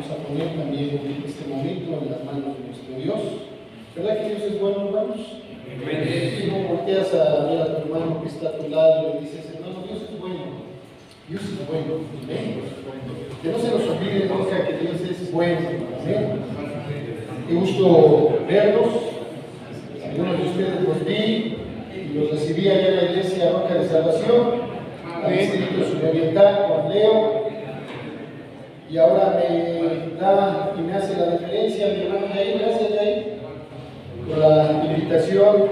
vamos a poner también este momento en las manos de nuestro Dios. ¿Verdad que Dios es bueno, hermanos? Si no volteas a ver a tu hermano que está a tu lado y le dices, hermano, Dios es bueno. Dios es bueno. Amén. Que no se nos olvide nunca que Dios es bueno. Amén. Qué gusto verlos. Algunos de ustedes los vi y los recibí allá en la iglesia Roca de Salvación. Al Instituto Suroriental con Leo. Y ahora me da y me hace la deferencia mi hermano Jair. Gracias, Jair, por la invitación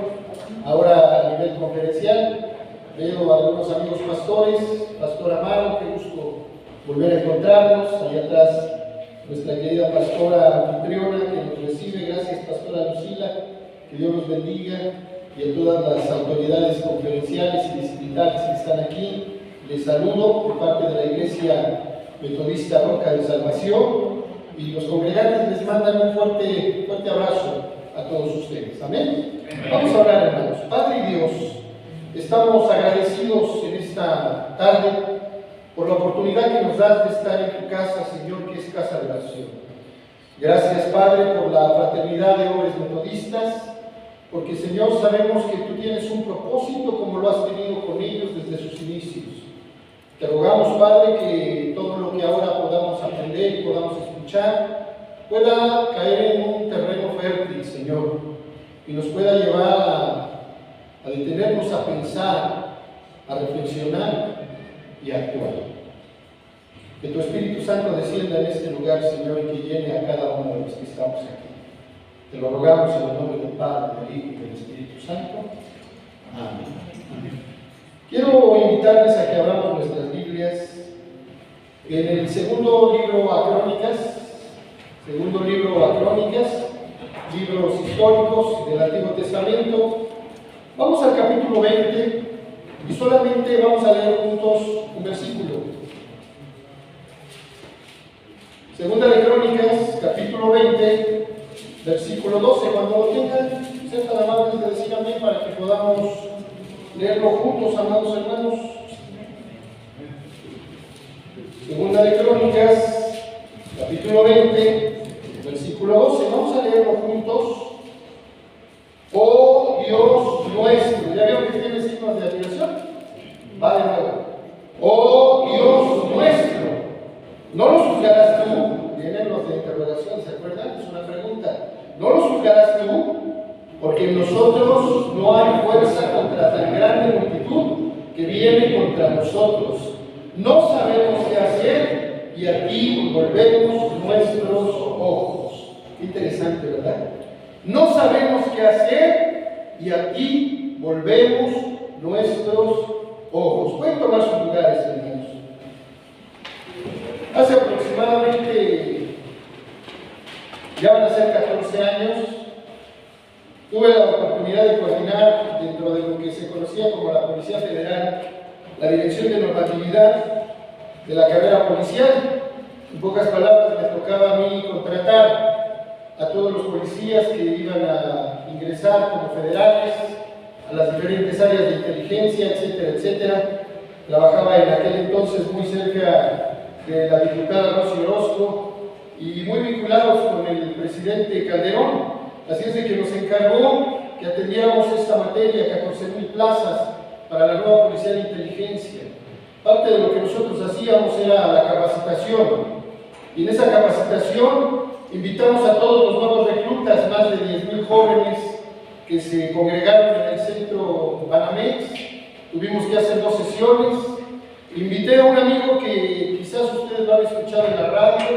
ahora a nivel conferencial. Veo a algunos amigos pastores, Pastor Amaro, qué gusto volver a encontrarnos. Allá atrás nuestra querida pastora anfitriona que nos recibe. Gracias, Pastora Lucila, que Dios los bendiga, y a todas las autoridades conferenciales y distritales que están aquí. Les saludo por parte de la Iglesia Metodista Roca de Salvación, y los congregantes les mandan un fuerte abrazo a todos ustedes. Amén. Vamos a orar, hermanos. Padre y Dios, estamos agradecidos en esta tarde por la oportunidad que nos das de estar en tu casa, Señor, que es casa de oración. Gracias, Padre, por la fraternidad de hombres metodistas, porque, Señor, sabemos que tú tienes un propósito como lo has tenido con ellos desde sus inicios. Te rogamos, Padre, que todo lo que ahora podamos aprender y podamos escuchar pueda caer en un terreno fértil, Señor, y nos pueda llevar a detenernos a pensar, a reflexionar y a actuar. Que tu Espíritu Santo descienda en este lugar, Señor, y que llene a cada uno de los que estamos aquí. Te lo rogamos en el nombre del Padre, del Hijo y del Espíritu Santo. Amén. Quiero invitarles a que abramos nuestras Biblias en el segundo libro a Crónicas, libros históricos del Antiguo Testamento. Vamos al capítulo 20 y solamente vamos a leer juntos un versículo. Segunda de Crónicas, capítulo 20, versículo 12. Cuando lo tengan, sean tan amables de decir amén para que podamos leerlo juntos, amados hermanos. Segunda de Crónicas, capítulo 20, versículo 12. Vamos a leerlo juntos. Oh Dios nuestro. ¿Ya vieron que tiene signos de admiración? Va de nuevo. Oh Dios nuestro, no lo juzgarás tú. Vienen los de interrogación, ¿se acuerdan? Es una pregunta. ¿No lo juzgarás tú? Porque en nosotros no hay fuerza contra tan grande multitud que viene contra nosotros. No sabemos qué hacer y a ti volvemos nuestros ojos. Qué interesante, ¿verdad? No sabemos qué hacer y a ti volvemos nuestros ojos. Pueden tomar sus lugares, hermanos. Hace aproximadamente, ya van a ser 14 años, tuve la oportunidad de coordinar dentro de lo que se conocía como la Policía Federal, la Dirección de Normatividad de la carrera policial. En pocas palabras, me tocaba a mí contratar a todos los policías que iban a ingresar como federales a las diferentes áreas de inteligencia, etcétera, etcétera. Trabajaba en aquel entonces muy cerca de la diputada Rosy Orozco y muy vinculados con el presidente Calderón. Así es de que nos encargó que atendiéramos esta materia, 14,000 plazas para la nueva Policía de Inteligencia. Parte de lo que nosotros hacíamos era la capacitación. Y en esa capacitación invitamos a todos los nuevos reclutas, más de 10,000 jóvenes que se congregaron en el centro Banamex. Tuvimos que hacer 2 sesiones. Invité a un amigo que quizás ustedes lo han escuchado en la radio,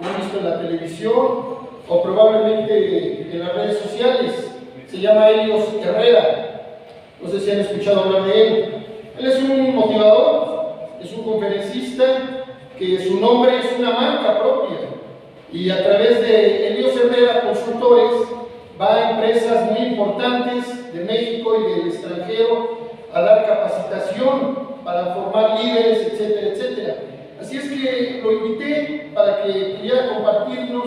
lo han visto en la televisión, o probablemente en las redes sociales. Se llama Helios Herrera. No sé si han escuchado hablar de él. Él es un motivador, es un conferencista, que su nombre es una marca propia. Y a través de Helios Herrera Consultores va a empresas muy importantes de México y del extranjero a dar capacitación para formar líderes, etcétera, etcétera. Así es que lo invité para que pudiera compartirnos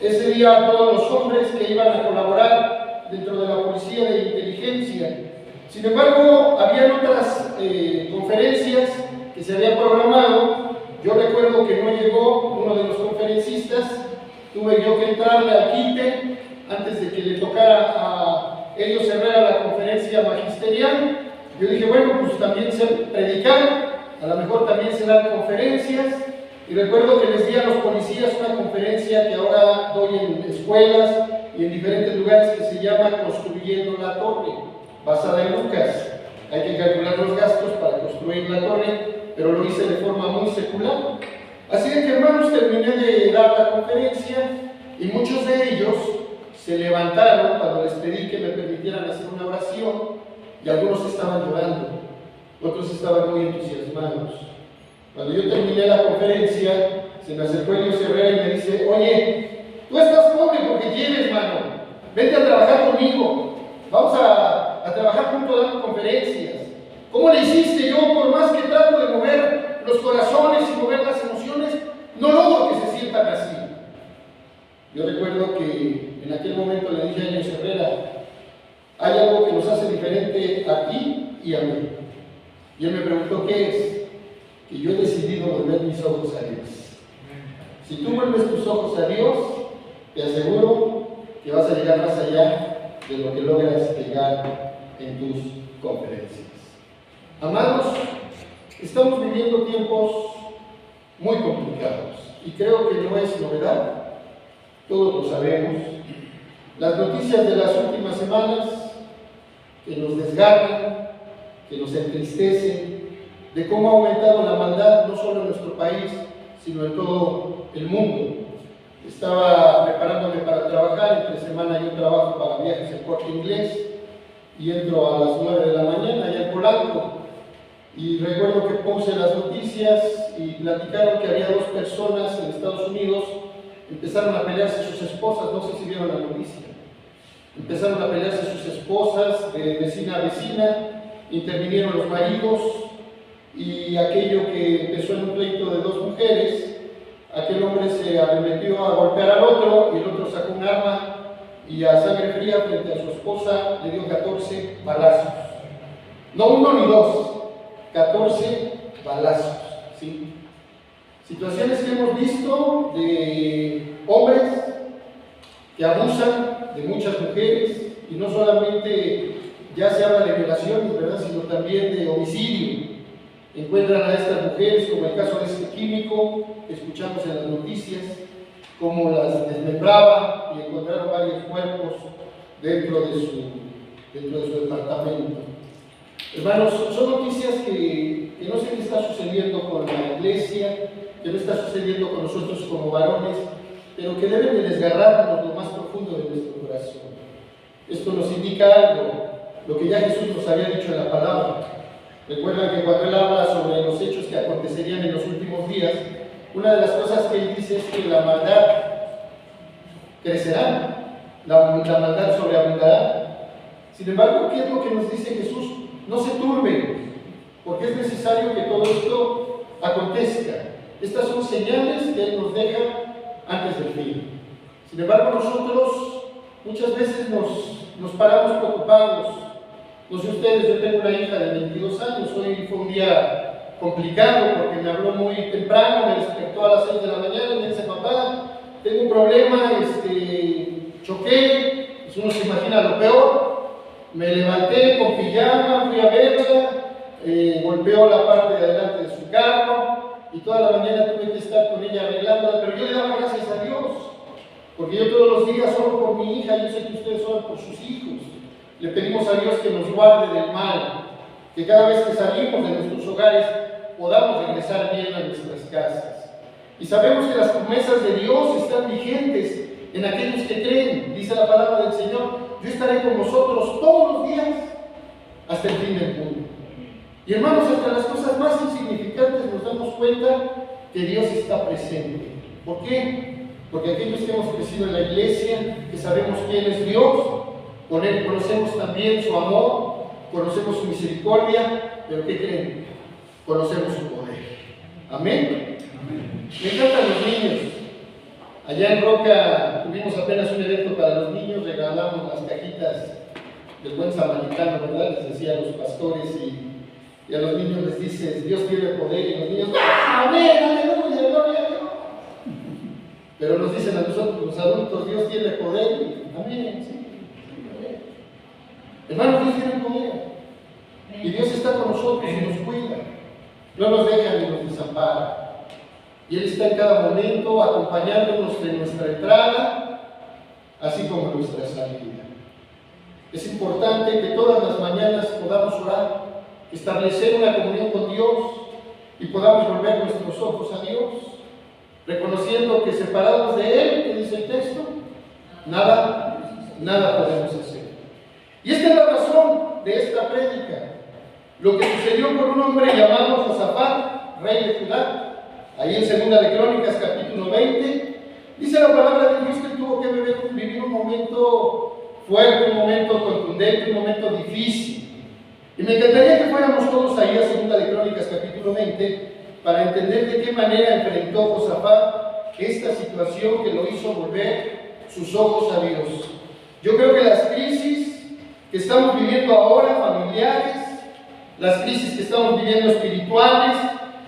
ese día a todos los hombres que iban a colaborar dentro de la Policía de Inteligencia. Sin embargo, habían otras conferencias que se habían programado. Yo recuerdo recuerdo que no llegó uno de los conferencistas, tuve yo que entrarle al quite antes de que le tocara a ellos cerrar la conferencia magisterial. Yo dije, bueno, pues también sé predicar, a lo mejor también se dan conferencias. Y recuerdo que les di a los policías una conferencia que ahora doy en escuelas y en diferentes lugares, que se llama Construyendo la Torre, basada en Lucas. Hay que calcular los gastos para construir la torre, pero lo hice de forma muy secular. Así de que, hermanos, terminé de dar la conferencia y muchos de ellos se levantaron cuando les pedí que me permitieran hacer una oración, y algunos estaban llorando, otros estaban muy entusiasmados. Cuando yo terminé la conferencia, se me acercó Elios Herrera y me dice, oye, tú estás pobre porque quieres, hermano, vente a trabajar conmigo, vamos a trabajar juntos dando conferencias. ¿Cómo le hiciste? Yo, por más que trato de mover los corazones y mover las emociones, no logro que se sientan así. Yo recuerdo que en aquel momento le dije a Elios Herrera, hay algo que nos hace diferente a ti y a mí. Y él me preguntó, ¿qué es? Que yo he decidido volver mis ojos a Dios. Si tú vuelves tus ojos a Dios, te aseguro que vas a llegar más allá de lo que logras llegar en tus conferencias. Amados, estamos viviendo tiempos muy complicados y creo que no es novedad, todos lo sabemos. Las noticias de las últimas semanas que nos desgarran, que nos entristecen, de cómo ha aumentado la maldad no solo en nuestro país, sino en todo el mundo. Estaba preparándome para trabajar, entre semana yo trabajo para Viajes El Corte Inglés y entro a las 9 de la mañana allá en Polanco. Y recuerdo que puse las noticias y platicaron que había 2 personas en Estados Unidos, empezaron a pelearse sus esposas, no sé si vieron la noticia. Empezaron a pelearse sus esposas de vecina a vecina, intervinieron los maridos, y aquello que empezó en un pleito de 2 mujeres, aquel hombre se arremetió a golpear al otro y el otro sacó un arma y a sangre fría frente a su esposa le dio 14 balazos. No 1 ni 2, 14 balazos. ¿Sí? Situaciones que hemos visto de hombres que abusan de muchas mujeres, y no solamente ya se habla de violaciones, ¿verdad?, sino también de homicidio. Encuentran a estas mujeres, como el caso de este químico que escuchamos en las noticias, cómo las desmembraba y encontraron varios cuerpos dentro de su departamento. Hermanos, son noticias que no sé qué está sucediendo con la iglesia, que no está sucediendo con nosotros como varones, pero que deben de desgarrarnos lo más profundo de nuestro corazón. Esto nos indica algo, lo que ya Jesús nos había dicho en la palabra. Recuerdan que cuando Él habla sobre los hechos que acontecerían en los últimos días, una de las cosas que Él dice es que la maldad crecerá, la maldad sobreabundará. Sin embargo, ¿qué es lo que nos dice Jesús? No se turben, porque es necesario que todo esto acontezca. Estas son señales que Él nos deja antes del fin. Sin embargo, nosotros muchas veces nos paramos preocupados. No sé ustedes, yo tengo una hija de 22 años, hoy fue un día complicado porque me habló muy temprano, me despertó a las 6 de la mañana y me dice, papá, tengo un problema, choqué, pues uno se imagina lo peor, me levanté con pijama, fui a verla, golpeó la parte de adelante de su carro y toda la mañana tuve que estar con ella arreglándola, pero yo le daba gracias a Dios, porque yo todos los días oro por mi hija, yo sé que ustedes oran por sus hijos. Le pedimos a Dios que nos guarde del mal, que cada vez que salimos de nuestros hogares podamos regresar bien a nuestras casas. Y sabemos que las promesas de Dios están vigentes en aquellos que creen. Dice la palabra del Señor, yo estaré con vosotros todos los días hasta el fin del mundo. Y hermanos, hasta las cosas más insignificantes nos damos cuenta que Dios está presente. ¿Por qué? Porque aquellos que hemos crecido en la iglesia, que sabemos quién es Dios, con Él conocemos también su amor, conocemos su misericordia, pero ¿qué creen? Conocemos su poder. Amén. Amén. Me encantan los niños. Allá en Roca tuvimos apenas un evento para los niños, regalamos las cajitas del buen samaritano, ¿verdad? Les decía a los pastores y a los niños les dices, Dios tiene poder, y los niños, ¡ah! ¡Amén! ¡Aleluya! gloria a Dios. Pero nos dicen a nosotros, los adultos, Dios tiene poder. Amén, sí. Hermanos, Dios tiene poder. Y Dios está con nosotros y nos cuida. No nos deja ni nos desampara. Y Él está en cada momento acompañándonos de nuestra entrada, así como nuestra salida. Es importante que todas las mañanas podamos orar, establecer una comunión con Dios y podamos volver nuestros ojos a Dios, reconociendo que separados de Él, que dice el texto, nada podemos hacer. Y esta es la razón de esta prédica. Lo que sucedió con un hombre llamado Josafat, rey de Judá, ahí en 2 de Crónicas, capítulo 20, dice la palabra de Dios que él tuvo que vivir un momento fuerte, un momento contundente, un momento difícil. Y me encantaría que fuéramos todos ahí a 2 de Crónicas, capítulo 20, para entender de qué manera enfrentó Josafat esta situación que lo hizo volver sus ojos a Dios. Yo creo que las crisis que estamos viviendo ahora, familiares, las crisis que estamos viviendo espirituales,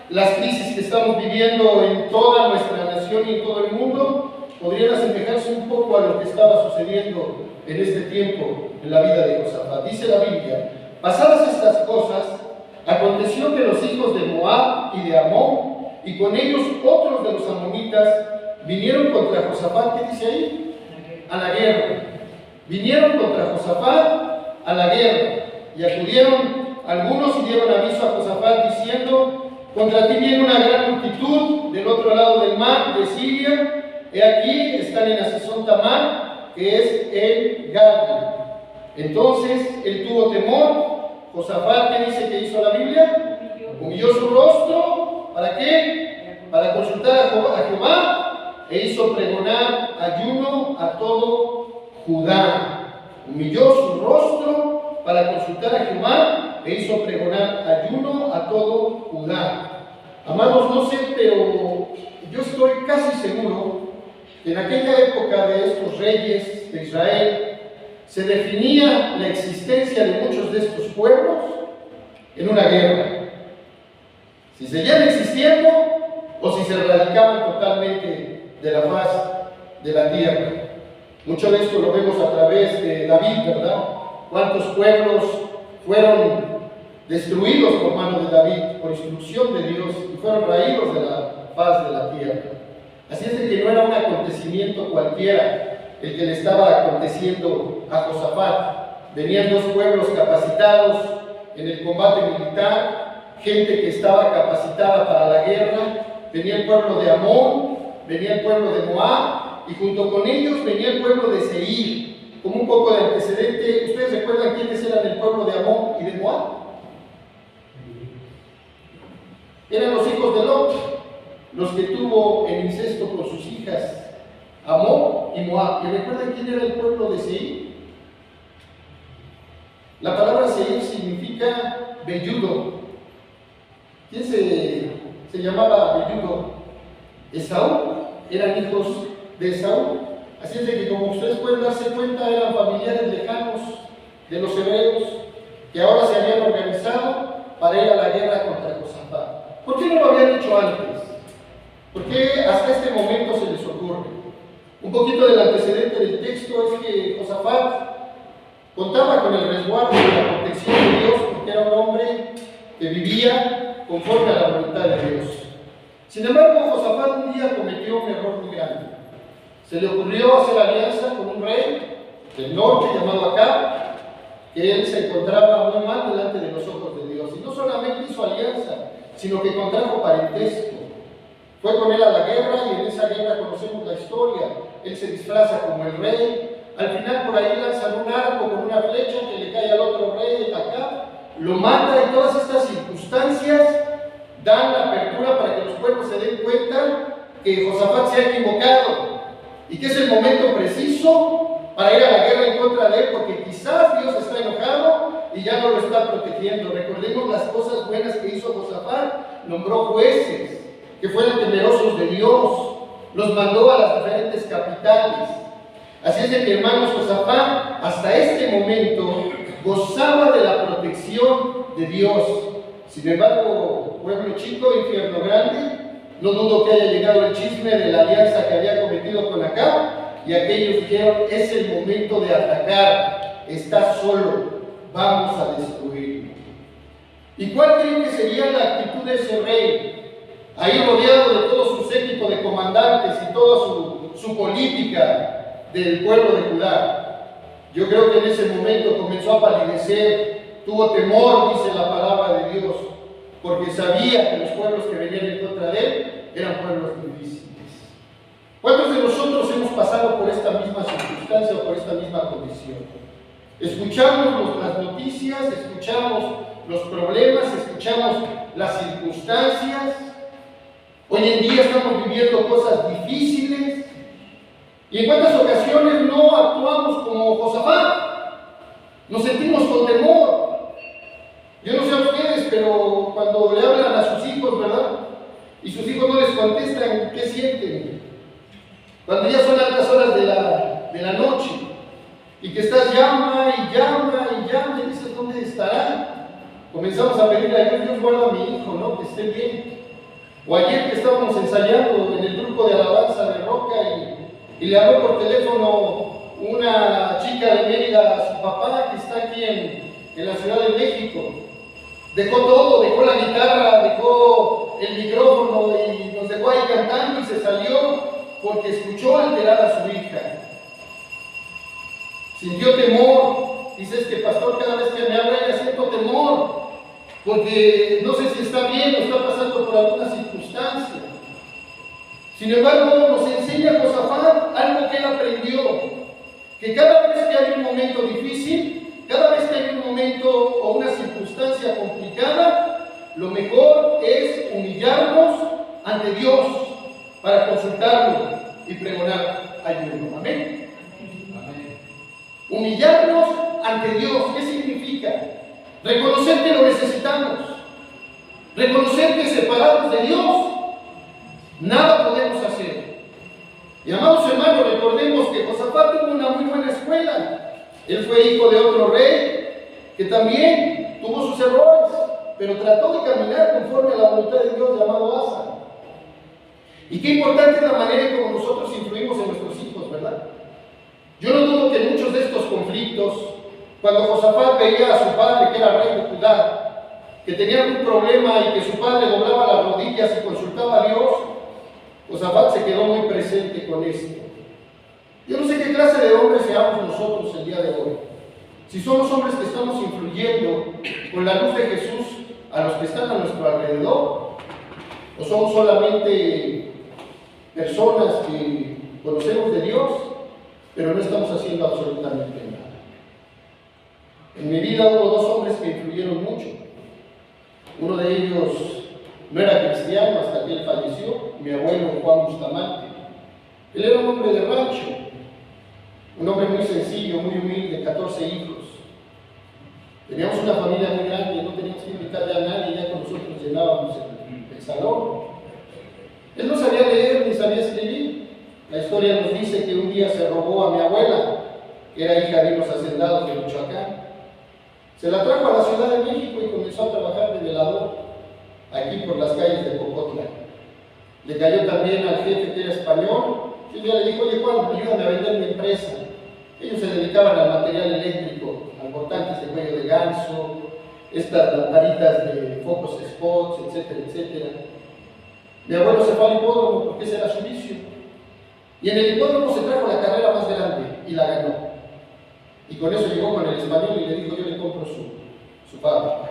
las crisis que estamos viviendo en toda nuestra nación y en todo el mundo, podrían asemejarse un poco a lo que estaba sucediendo en este tiempo en la vida de Josafat. Dice la Biblia: pasadas estas cosas, aconteció que los hijos de Moab y de Amón, y con ellos otros de los amonitas, vinieron contra Josafat. ¿Qué dice ahí? A la guerra. Vinieron contra Josafat a la guerra, y acudieron algunos y dieron aviso a Josafat diciendo: contra ti viene una gran multitud del otro lado del mar, de Siria. He aquí, están en Hazezón Tamar, que es el Gadi. Entonces él tuvo temor. Josafat, ¿qué dice que hizo la Biblia? Humilló su rostro. ¿Para qué? Para consultar a Jehová, e hizo pregonar ayuno a todo Judá. Humilló su rostro para consultar a Jehová, e hizo pregonar ayuno a todo Judá. Amados, no sé, pero yo estoy casi seguro que en aquella época de estos reyes de Israel se definía la existencia de muchos de estos pueblos en una guerra. Si seguían existiendo o si se erradicaban totalmente de la faz de la tierra. Mucho de esto lo vemos a través de David, ¿verdad? ¿Cuántos pueblos fueron destruidos por mano de David, por instrucción de Dios, y fueron raídos de la faz de la tierra? Así es de que no era un acontecimiento cualquiera el que le estaba aconteciendo a Josafat. Venían dos pueblos capacitados en el combate militar, gente que estaba capacitada para la guerra. Venía el pueblo de Amón, venía el pueblo de Moab, y junto con ellos venía el pueblo de Seir. Como un poco de antecedente, ¿ustedes recuerdan quiénes eran el pueblo de Amón y de Moab? Eran los hijos de Lot, los que tuvo el incesto con sus hijas Amón y Moab. ¿Y recuerdan quién era el pueblo de Seir? La palabra Seir significa velludo. ¿Quién se llamaba velludo? Esaú. Eran hijos de Esaú. Así es de que, como ustedes pueden darse cuenta, eran familiares lejanos de los hebreos que ahora se habían organizado para ir a la guerra contra Josafat. ¿Por qué no lo habían hecho antes? ¿Por qué hasta este momento se les ocurre? Un poquito del antecedente del texto es que Josafat contaba con el resguardo y la protección de Dios, porque era un hombre que vivía conforme a la voluntad de Dios. Sin embargo, Josafat un día cometió un error muy grande. Se le ocurrió hacer alianza con un rey del norte llamado Acab, que él se encontraba muy mal delante de los ojos de Dios. Y no solamente hizo alianza, sino que contrajo parentesco. Fue con él a la guerra, y en esa guerra conocemos la historia. Él se disfraza como el rey. Al final por ahí lanzan un arco con una flecha que le cae al otro rey, Acab, lo mata, y todas estas circunstancias dan la apertura para que los pueblos se den cuenta que Josafat se ha equivocado y que es el momento preciso para ir a la guerra en contra de él, porque quizás Dios está enojado y ya no lo está protegiendo. Recordemos las cosas buenas que hizo Josafat. Nombró jueces que fueran temerosos de Dios, los mandó a las diferentes capitales. Así es de que, hermanos, Josafat hasta este momento gozaba de la protección de Dios. Sin embargo, pueblo chico, infierno grande, No dudo que haya llegado el chisme de la alianza que había cometido con Acab, y aquellos dijeron, es el momento de atacar, está solo, vamos a destruirlo. ¿Y cuál creen que sería la actitud de ese rey? Ahí rodeado de todo su séquito de comandantes y toda su política del pueblo de Judá. Yo creo que en ese momento comenzó a palidecer, tuvo temor, dice la palabra de Dios, porque sabía que los pueblos que venían en contra de él eran pueblos difíciles. ¿Cuántos de nosotros hemos pasado por esta misma circunstancia o por esta misma condición? Escuchamos las noticias, escuchamos los problemas, escuchamos las circunstancias. Hoy en día estamos viviendo cosas difíciles. ¿Y en cuántas ocasiones no actuamos como Josafat? Nos sentimos con temor. Yo no sé a ustedes, pero cuando le hablan a sus hijos, ¿verdad? Y sus hijos no les contestan, ¿qué sienten? Cuando ya son altas horas de la noche y que estás llama y llama y llama y dices, ¿dónde estará? Comenzamos a pedirle a Dios, Dios guarda a mi hijo, ¿no? Que esté bien. O ayer que estábamos ensayando en el grupo de alabanza de Roca y le habló por teléfono una chica de Mérida a su papá que está aquí en la Ciudad de México. Dejó todo, dejó la guitarra, dejó el micrófono y nos dejó ahí cantando y se salió porque escuchó alterar a su hija. Sintió temor. Dice, es que pastor, cada vez que me habla ella siento temor, porque no sé si está bien o está pasando por alguna circunstancia. Sin embargo, nos enseña Josafat algo que él aprendió, que cada vez que hay un momento difícil, cada vez que hay un momento o una circunstancia complicada, lo mejor es humillarnos ante Dios para consultarlo y pregonar ayuno. Amén. Amén. Humillarnos ante Dios, ¿qué significa? Reconocer que lo necesitamos, reconocer que separados de Dios nada podemos hacer. Y amados hermanos, recordemos que Josafat tuvo una muy buena escuela. Él fue hijo de otro rey que también tuvo sus errores, pero trató de caminar conforme a la voluntad de Dios, llamado Asa. Y qué importante es la manera en cómo nosotros influimos en nuestros hijos, ¿verdad? Yo no dudo que muchos de estos conflictos, cuando Josafat veía a su padre, que era rey de Judá, que tenía algún problema y que su padre doblaba las rodillas y consultaba a Dios, Josafat se quedó muy presente con esto. Yo no sé qué clase de hombres seamos nosotros el día de hoy. Si somos hombres que estamos influyendo con la luz de Jesús a los que están a nuestro alrededor, o somos solamente personas que conocemos de Dios, pero no estamos haciendo absolutamente nada. En mi vida hubo dos hombres que influyeron mucho. Uno de ellos no era cristiano hasta que él falleció, mi abuelo Juan Bustamante. Él era un hombre de rancho, un hombre muy sencillo, muy humilde, 14 hijos. Teníamos una familia muy grande, no teníamos que invitarle a nadie, ya con nosotros llenábamos el salón. Él no sabía leer ni sabía escribir. La historia nos dice que un día se robó a mi abuela, que era hija de unos hacendados de Michoacán. Se la trajo a la Ciudad de México y comenzó a trabajar de velador, aquí por las calles de Cocotla. Le cayó también al jefe que era español, y ya le dijo, oye Juan, ayúdame a vender mi empresa. Ellos se dedicaban al material eléctrico, al cortantes de cuello de ganso, estas lamparitas de focos spots, etcétera, etcétera. Mi abuelo se fue al hipódromo porque ese era su vicio. Y en el hipódromo se trajo la carrera más grande y la ganó. Y con eso llegó con el español y le dijo, yo le compro su fábrica.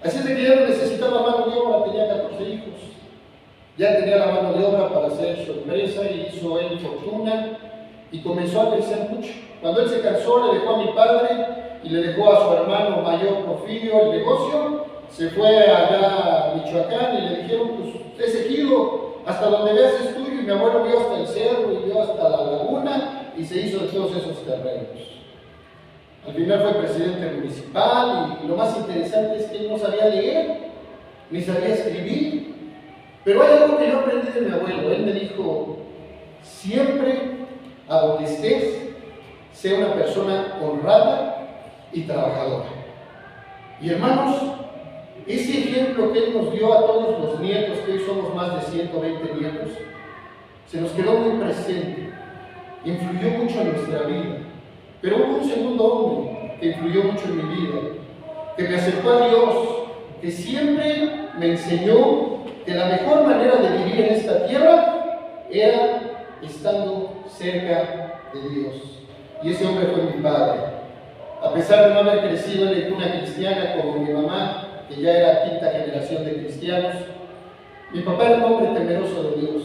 Así es de que ya no necesitaba mano de obra, tenía 14 hijos. Ya tenía la mano de obra para hacer su empresa y hizo él fortuna y comenzó a crecer mucho. Cuando él se cansó, le dejó a mi padre y le dejó a su hermano mayor Porfirio el negocio. Se fue allá a Michoacán y le dijeron, pues ese giro hasta donde veas es tuyo. Y mi abuelo vio hasta el cerro y vio hasta la laguna y se hizo de todos esos terrenos. Al final fue presidente municipal y lo más interesante es que él no sabía leer ni sabía escribir. Pero hay algo que yo aprendí de mi abuelo. Él me dijo, siempre a donde estés, sea una persona honrada y trabajadora. Y hermanos, ese ejemplo que Él nos dio a todos los nietos, que hoy somos más de 120 nietos, se nos quedó muy presente, influyó mucho en nuestra vida. Pero hubo un segundo hombre que influyó mucho en mi vida, que me acercó a Dios, que siempre me enseñó que la mejor manera de vivir en esta tierra era estando cerca de Dios. Y ese hombre fue mi padre. A pesar de no haber crecido en la cuna cristiana como mi mamá, que ya era quinta generación de cristianos, mi papá era un hombre temeroso de Dios.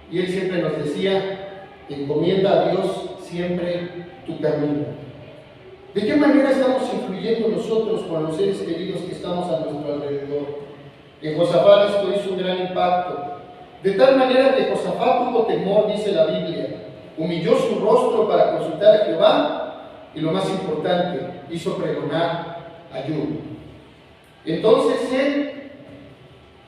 Y él siempre nos decía: encomienda a Dios siempre tu camino. ¿De qué manera estamos influyendo nosotros con los seres queridos que estamos a nuestro alrededor? En Josafat esto hizo un gran impacto, de tal manera que Josafat tuvo temor, dice la Biblia, humilló su rostro para consultar a Jehová y, lo más importante, hizo pregonar ayuno. Entonces él,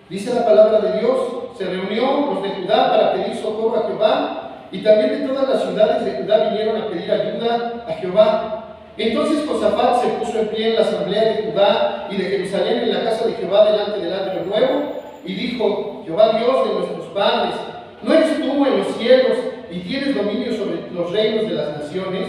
dice la palabra de Dios, se reunió los de Judá para pedir socorro a Jehová, y también de todas las ciudades de Judá vinieron a pedir ayuda a Jehová. Entonces Josafat se puso en pie en la asamblea de Judá y de Jerusalén en la casa de Jehová delante del atrio nuevo, y dijo: Jehová Dios de nuestros padres, ¿no eres tú en los cielos y tienes dominio sobre los reinos de las naciones?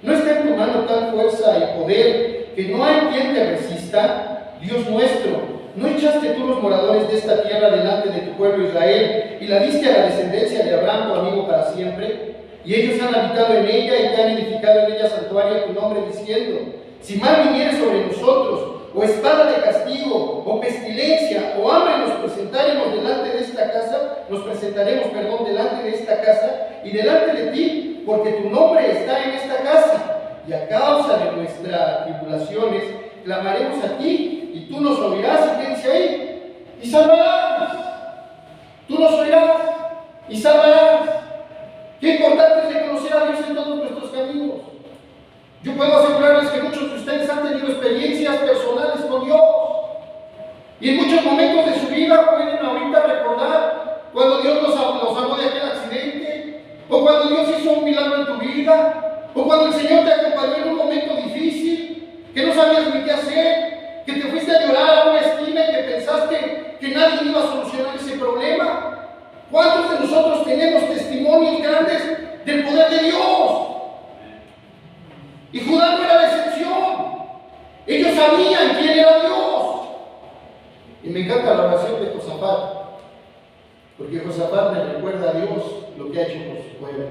¿No está en tu mano tal fuerza y poder que no hay quien te resista? Dios nuestro, ¿no echaste tú los moradores de esta tierra delante de tu pueblo Israel y la diste a la descendencia de Abraham, tu amigo, para siempre? Y ellos han habitado en ella y te han edificado en ella santuario a tu nombre, diciendo: si mal viniere sobre nosotros, o espada de castigo, o pestilencia, o hambre, nos presentaremos delante de esta casa, delante de esta casa y delante de ti, porque tu nombre está en esta casa. Y a causa de nuestras tribulaciones, clamaremos a ti, y tú nos oirás. ¿Y qué dice ahí? Y salvarás. Tú nos oirás y salvarás. Qué importante es reconocer a Dios en todos nuestros caminos. Yo puedo asegurarles que muchos de ustedes han tenido experiencias personales con Dios. Y en muchos momentos de su vida pueden ahorita recordar cuando Dios los salvó de aquel accidente, o cuando Dios hizo un milagro en tu vida, o cuando el Señor te acompañó en un momento difícil, que no sabías ni qué hacer, que te fuiste a llorar a una esquina y que pensaste que nadie iba a solucionar ese problema. ¿Cuántos de nosotros tenemos testimonios grandes del poder de Dios? Y Judá no era la excepción. Ellos sabían quién era Dios. Y me encanta la oración de Josafat, porque Josafat le recuerda a Dios lo que ha hecho por su pueblo.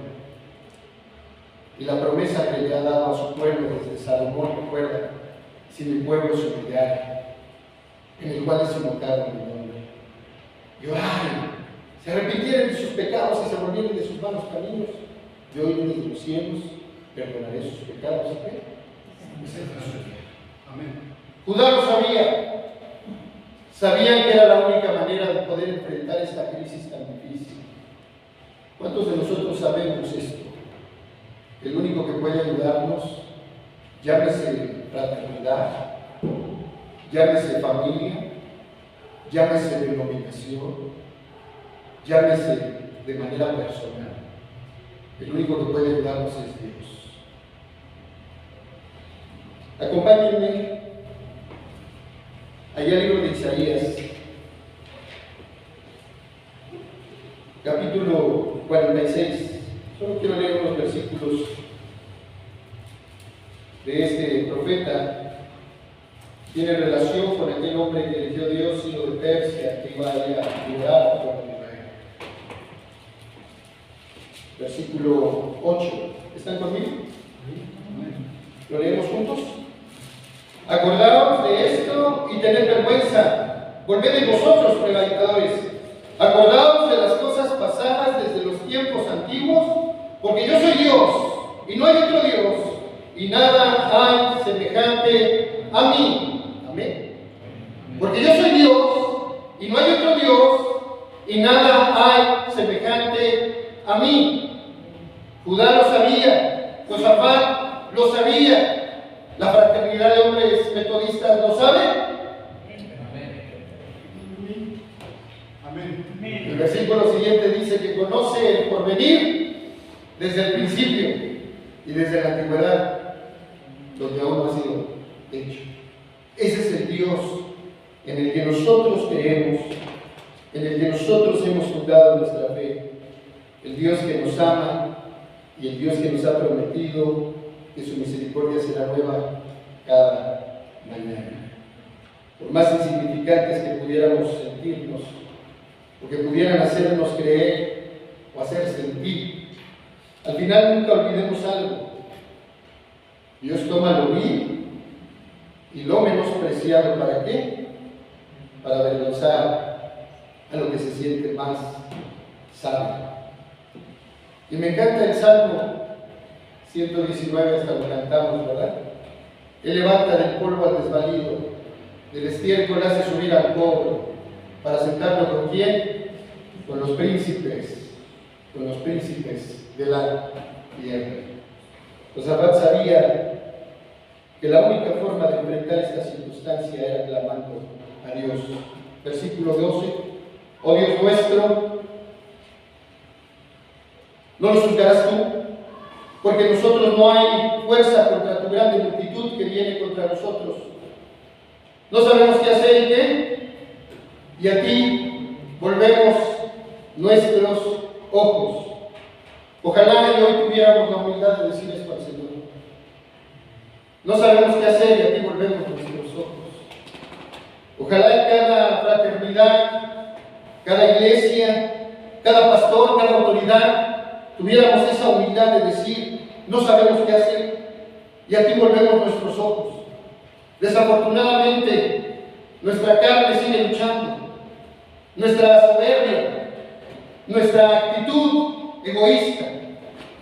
Y la promesa que le ha dado a su pueblo desde Salomón, recuerda: si mi pueblo se humillare, en el cual es invocado mi nombre, y oraren, se arrepintieran de sus pecados y se volvieran de sus malos caminos, yo oiré desde los cielos, perdonaré sus pecados. Amén. Judá lo sabía. Sabían que era la única manera de poder enfrentar esta crisis tan difícil. ¿Cuántos de nosotros sabemos esto? El único que puede ayudarnos, llámese fraternidad, llámese familia, llámese denominación, llámese de manera personal, el único que puede ayudarnos es Dios. Acompáñenme allá al libro de Isaías, capítulo 46. Solo quiero leer unos versículos de este profeta. Tiene relación con aquel hombre que eligió Dios, hijo de Persia, que iba a ir a liberar al pueblo de Israel. Versículo 8. ¿Están conmigo? ¿Lo leemos juntos? Acordaos de esto y tened vergüenza. Volved en vosotros, prevaricadores. Acordaos de las cosas pasadas desde los tiempos antiguos, porque yo soy Dios y no hay otro Dios, y nada hay semejante a mí. Amén. Porque yo soy Dios y no hay otro Dios, y nada hay semejante a mí. Judá lo sabía, Josafat lo sabía. La fraternidad de hombres metodistas lo sabe. Amén. El versículo siguiente dice que conoce el porvenir desde el principio y desde la antigüedad, donde aún no ha sido hecho. Ese es el Dios en el que nosotros creemos, en el que nosotros hemos fundado nuestra fe, el Dios que nos ama y el Dios que nos ha prometido que su misericordia será nueva cada mañana. Por más insignificantes que pudiéramos sentirnos, o que pudieran hacernos creer o hacer sentir, al final nunca olvidemos algo. Dios toma lo vil y lo menospreciado, ¿para qué? Para avergonzar a lo que se siente más sabio. Y me encanta el Salmo 119, hasta lo cantamos, ¿verdad? Él levanta del polvo al desvalido, del estiércol hace subir al pobre, para sentarlo con quién? Con los príncipes de la tierra. Josafat sabía que la única forma de enfrentar esta circunstancia era clamando a Dios. Versículo 12: oh Dios nuestro, no nos juzgarás tú, porque nosotros no hay fuerza contra tu grande multitud que viene contra nosotros. No sabemos qué hacer y qué, y a ti volvemos nuestros ojos. Ojalá y hoy tuviéramos la humildad de decir esto al Señor. No sabemos qué hacer y a ti volvemos nuestros ojos. Ojalá y cada fraternidad, cada iglesia, cada pastor, cada autoridad, tuviéramos esa humildad de decir, no sabemos qué hacer y a ti volvemos nuestros ojos. Desafortunadamente, nuestra carne sigue luchando, nuestra soberbia, nuestra actitud egoísta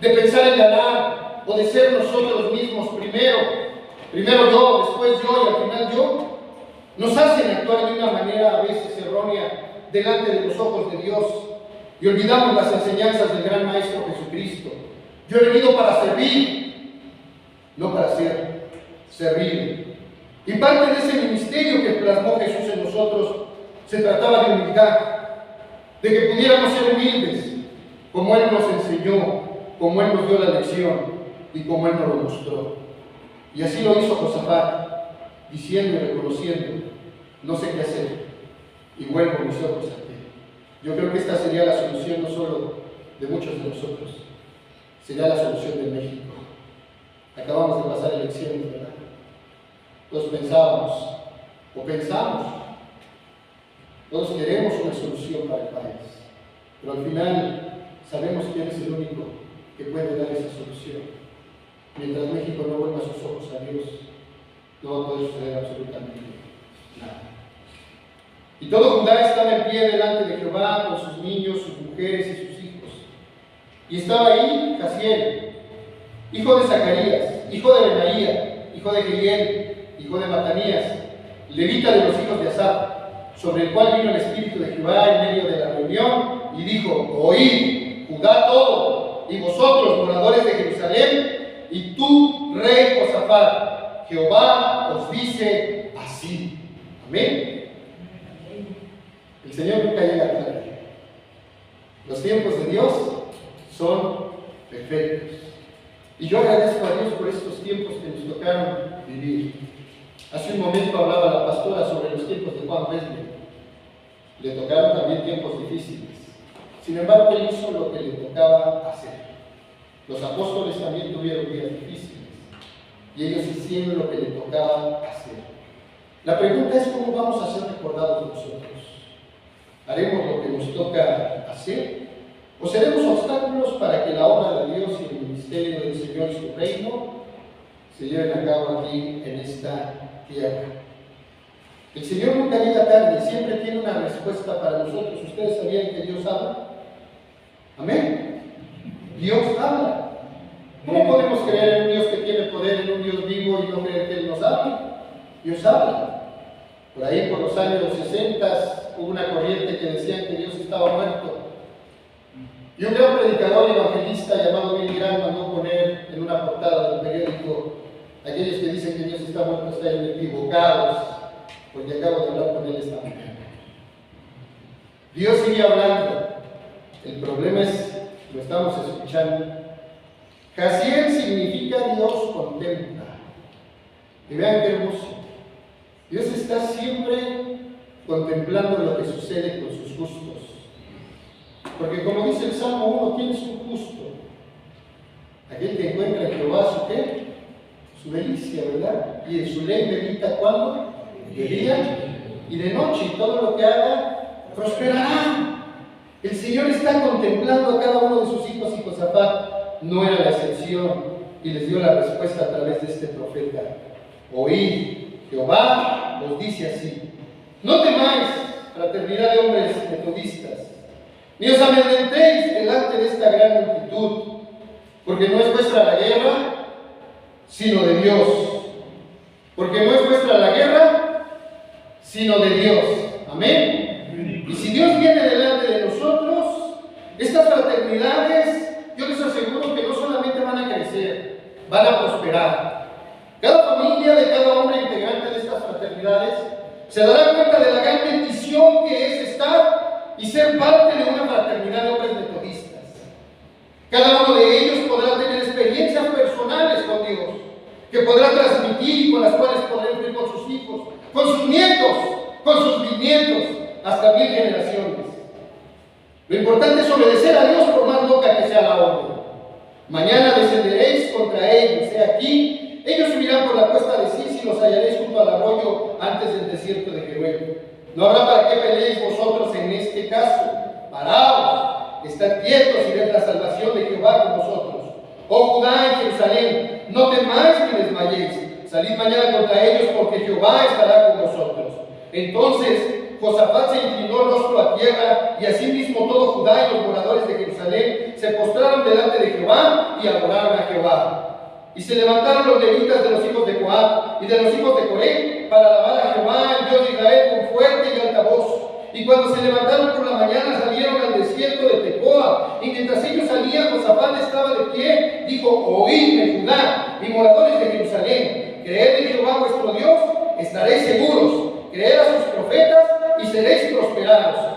de pensar en ganar o de ser nosotros mismos primero yo, después yo y al final yo, nos hacen actuar de una manera a veces errónea delante de los ojos de Dios y olvidamos las enseñanzas del gran Maestro Jesucristo. Yo he venido para servir, no para ser servido. Y parte de ese ministerio que plasmó Jesús en nosotros se trataba de humildad, de que pudiéramos ser humildes, como Él nos enseñó, como Él nos dio la lección y como Él nos lo mostró. Y así lo hizo Josafat, diciendo y reconociendo, no sé qué hacer, y vuelvo mis ojos a ti. Yo creo que esta sería la solución no solo de muchos de nosotros, sería la solución de México. Acabamos de pasar elecciones, ¿verdad? Todos pensábamos, o pensamos, todos queremos una solución para el país, pero al final sabemos quién es el único que puede dar esa solución. Mientras México no vuelva sus ojos a Dios, no va a poder suceder absolutamente nada. Y todo Judá estaba en pie delante de Jehová con sus niños, sus mujeres y sus hijos. Y estaba ahí Jaziel, hijo de Zacarías, hijo de Benaía, hijo de Jehiel, hijo de Matanías, levita de los hijos de Asaf, sobre el cual vino el Espíritu de Jehová en medio de la reunión, y dijo: oíd, Judá todo, y vosotros, moradores de Jerusalén, y tú, rey Josafat, Jehová os dice así. Amén. El Señor nunca llega tarde. Los tiempos de Dios son perfectos. Y yo agradezco a Dios por estos tiempos que nos tocaron vivir. Hace un momento hablaba la pastora sobre los tiempos de Juan Wesley. Le tocaron también tiempos difíciles. Sin embargo, él hizo lo que le tocaba hacer. Los apóstoles también tuvieron días difíciles y ellos hicieron lo que le tocaba hacer. La pregunta es: ¿cómo vamos a ser recordados nosotros? ¿Haremos lo que nos toca hacer? ¿O seremos obstáculos para que la obra de Dios y el ministerio del Señor y su reino se lleven a cabo aquí en esta tierra? El Señor nunca llega tarde, siempre tiene una respuesta para nosotros. ¿Ustedes sabían que Dios habla? Amén. Dios habla. ¿Cómo podemos creer en un Dios que tiene poder, en un Dios vivo, y no creer que Él nos habla? Dios habla. Por ahí, por los años 60, hubo una corriente que decía que Dios estaba muerto. Y un gran predicador y evangelista llamado Billy Graham mandó poner en una portada del periódico: aquellos que dicen que Dios está muerto están equivocados, porque acabo de hablar con Él esta mañana. Dios sigue hablando. El problema es, lo estamos escuchando. Jaziel significa Dios contempla. Y vean qué hermoso. Dios está siempre contemplando lo que sucede con sus justos. Porque como dice el Salmo 1, ¿quién es un justo? Aquel que encuentra en Jehová su ¿qué? Su delicia, ¿verdad? Y en su ley medita ¿cuándo? De día y de noche, y todo lo que haga prosperará. El Señor está contemplando a cada uno de sus hijos, y Josafat no era la excepción, y les dio la respuesta a través de este profeta. Oíd, Jehová os dice así: no temáis, fraternidad de hombres metodistas, ni os amedrentéis delante de esta gran multitud, porque no es vuestra la guerra, sino de Dios. Porque no es vuestra la guerra, sino de Dios. Amén. Y si Dios viene delante de nosotros, estas fraternidades, yo les aseguro que no solamente van a crecer, van a prosperar. Cada familia de cada hombre integrante de estas fraternidades se dará cuenta de la gran bendición que es estar y ser parte de una fraternidad de hombres metodistas. Cada uno de ellos podrá tener experiencias personales con Dios, que podrá transmitir y con las cuales podrá vivir con sus hijos, con sus nietos, con sus bisnietos, hasta 1000 generaciones. Lo importante es obedecer a Dios por más loca que sea la orden. Mañana descenderéis contra ellos, he aquí, ellos subirán por la cuesta de Cis y los hallaréis junto al arroyo antes del desierto de Jeruel. No habrá para qué peleéis vosotros en este caso. Paraos, estad quietos y ved la salvación de Jehová con vosotros. Oh Judá y Jerusalén, no temáis ni desmayéis. Salid mañana contra ellos, porque Jehová estará con vosotros. Entonces Josafat se inclinó el rostro a tierra, y asimismo todo Judá y los moradores de Jerusalén se postraron delante de Jehová y adoraron a Jehová. Y se levantaron los levitas de los hijos de Coat y de los hijos de Coré para alabar a Jehová, el Dios de Israel, con fuerte y alta voz. Y cuando se levantaron por la mañana, salieron al desierto de Tecoa. Y mientras ellos salían, Josafat estaba de pie. Dijo: oídme, Judá y moradores de Jerusalén, creed en Jehová vuestro Dios, estaréis seguros. Creed a sus profetas y seréis prosperados.